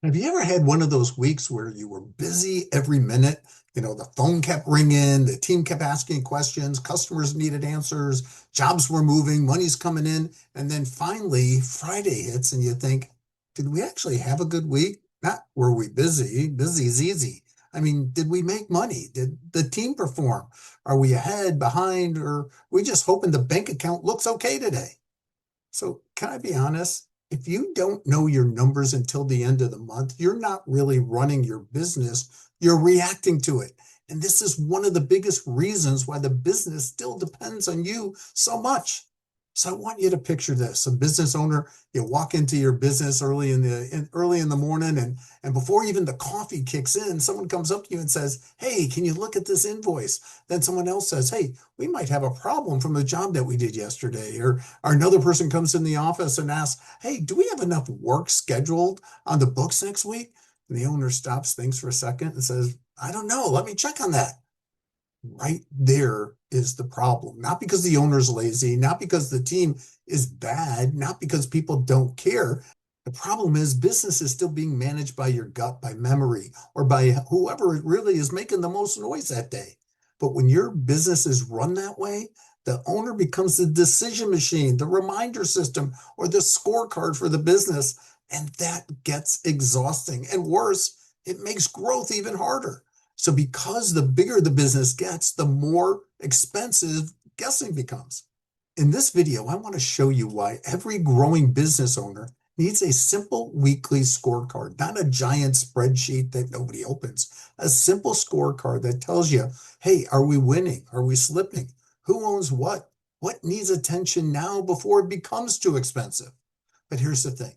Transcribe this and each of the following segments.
Have you ever had one of those weeks where you were busy every minute? The phone kept ringing, the team kept asking questions, customers needed answers, jobs were moving, money's coming in, and then finally Friday hits and you think, did we actually have a good week? Not were we busy? Busy is easy. I mean, did we make money? Did the team perform? Are we ahead, behind, or we just hoping the bank account looks okay today? So, can I be honest? If you don't know your numbers until the end of the month, you're not really running your business, you're reacting to it. And this is one of the biggest reasons why the business still depends on you so much. So I want you to picture this. A business owner, you walk into your business early in the morning and before even the coffee kicks in, someone comes up to you and says, "Hey, can you look at this invoice?" Then someone else says, "Hey, we might have a problem from the job that we did yesterday." Or another person comes in the office and asks, "Hey, do we have enough work scheduled on the books next week?" And the owner stops, thinks for a second, and says, "I don't know. Let me check on that." Right there is the problem. Not because the owner's lazy, not because the team is bad, not because people don't care. The problem is business is still being managed by your gut, by memory, or by whoever really is making the most noise that day. But when your business is run that way, the owner becomes the decision machine, the reminder system, or the scorecard for the business. And that gets exhausting. And worse, it makes growth even harder. So because the bigger the business gets, the more expensive guessing becomes. In this video, I want to show you why every growing business owner needs a simple weekly scorecard, not a giant spreadsheet that nobody opens. A simple scorecard that tells you, hey, are we winning? Are we slipping? Who owns what? What needs attention now before it becomes too expensive? But here's the thing.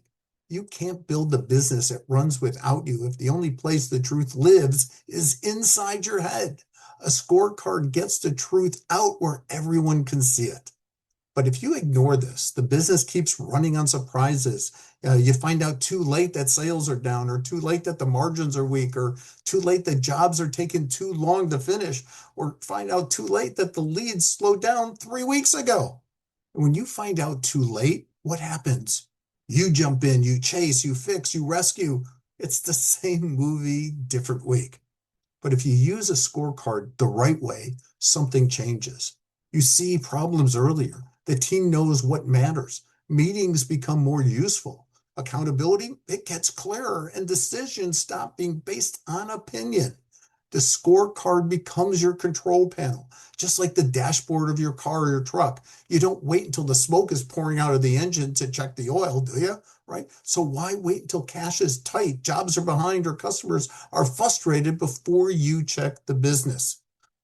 You can't build the business that runs without you if the only place the truth lives is inside your head. A scorecard gets the truth out where everyone can see it. But if you ignore this, the business keeps running on surprises. You find out too late that sales are down, or too late that the margins are weak, or too late that jobs are taking too long to finish, or find out too late that the leads slowed down 3 weeks ago. And when you find out too late, what happens? You jump in, you chase, you fix, you rescue. It's the same movie, different week. But if you use a scorecard the right way, something changes. You see problems earlier. The team knows what matters. Meetings become more useful. Accountability, it gets clearer, and decisions stop being based on opinion. The scorecard becomes your control panel, just like the dashboard of your car or your truck. You don't wait until the smoke is pouring out of the engine to check the oil, do you? Right? So why wait until cash is tight, jobs are behind, or customers are frustrated before you check the business?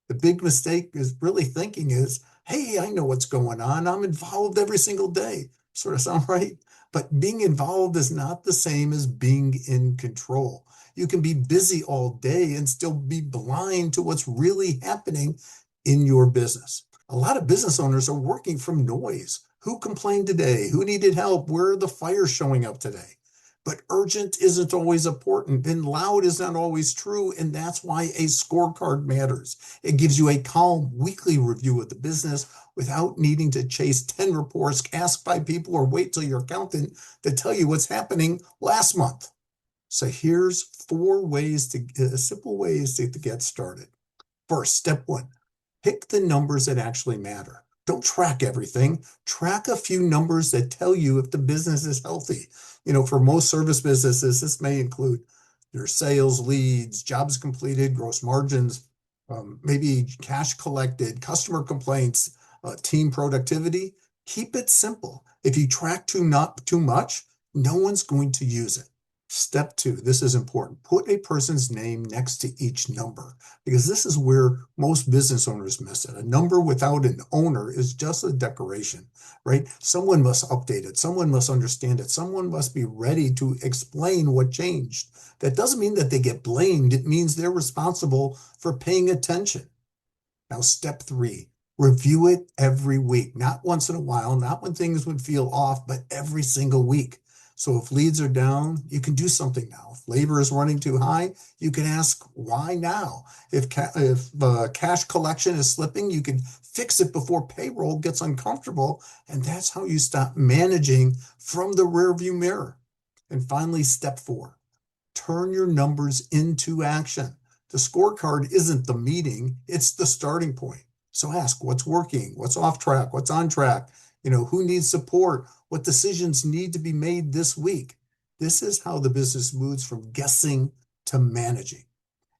The big mistake is really thinking is, hey, I know what's going on. I'm involved every single day. Sort of sound right? But being involved is not the same as being in control. You can be busy all day and still be blind to what's really happening in your business. A lot of business owners are working from noise. Who complained today? Who needed help? Where are the fires showing up today? But urgent isn't always important, and loud is not always true, and that's why a scorecard matters. It gives you a calm weekly review of the business without needing to chase 10 reports, ask 5 people, or wait till your accountant to tell you what's happening last month. So here's simple ways to get started. First, step one, pick the numbers that actually matter. Don't track everything. Track a few numbers that tell you if the business is healthy. For most service businesses, this may include your sales leads, jobs completed, gross margins, maybe cash collected, customer complaints, team productivity. Keep it simple. If you track not too much, no one's going to use it. Step two, this is important. Put a person's name next to each number, because this is where most business owners miss it. A number without an owner is just a decoration, right? Someone must update it. Someone must understand it. Someone must be ready to explain what changed. That doesn't mean that they get blamed. It means they're responsible for paying attention. Now, step three, review it every week, not once in a while, not when things would feel off, but every single week. So if leads are down, you can do something now. If labor is running too high, you can ask why now. If cash collection is slipping, you can fix it before payroll gets uncomfortable. And that's how you stop managing from the rearview mirror. And finally, step four, turn your numbers into action. The scorecard isn't the meeting, it's the starting point. So ask what's working, what's off track, what's on track, who needs support, what decisions need to be made this week. This is how the business moves from guessing to managing.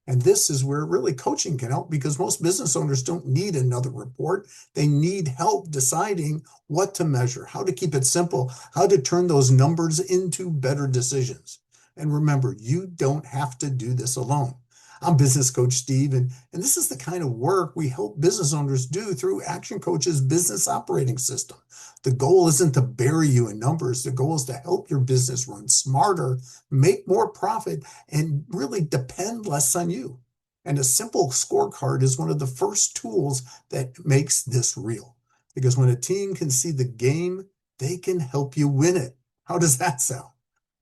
And this is where really coaching can help, because most business owners don't need another report. They need help deciding what to measure, how to keep it simple, how to turn those numbers into better decisions. And remember, you don't have to do this alone. I'm business coach Steve, and this is the kind of work we help business owners do through Action Coach's business operating system. The goal isn't to bury you in numbers. The goal is to help your business run smarter, make more profit, and really depend less on you. And a simple scorecard is one of the first tools that makes this real. Because when a team can see the game, they can help you win it. How does that sound?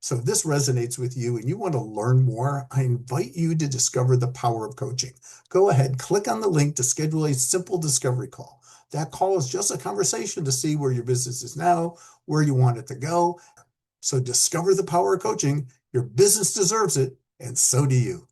So if this resonates with you and you want to learn more, I invite you to discover the power of coaching. Go ahead, click on the link to schedule a simple discovery call. That call is just a conversation to see where your business is now, where you want it to go. So discover the power of coaching. Your business deserves it, and so do you.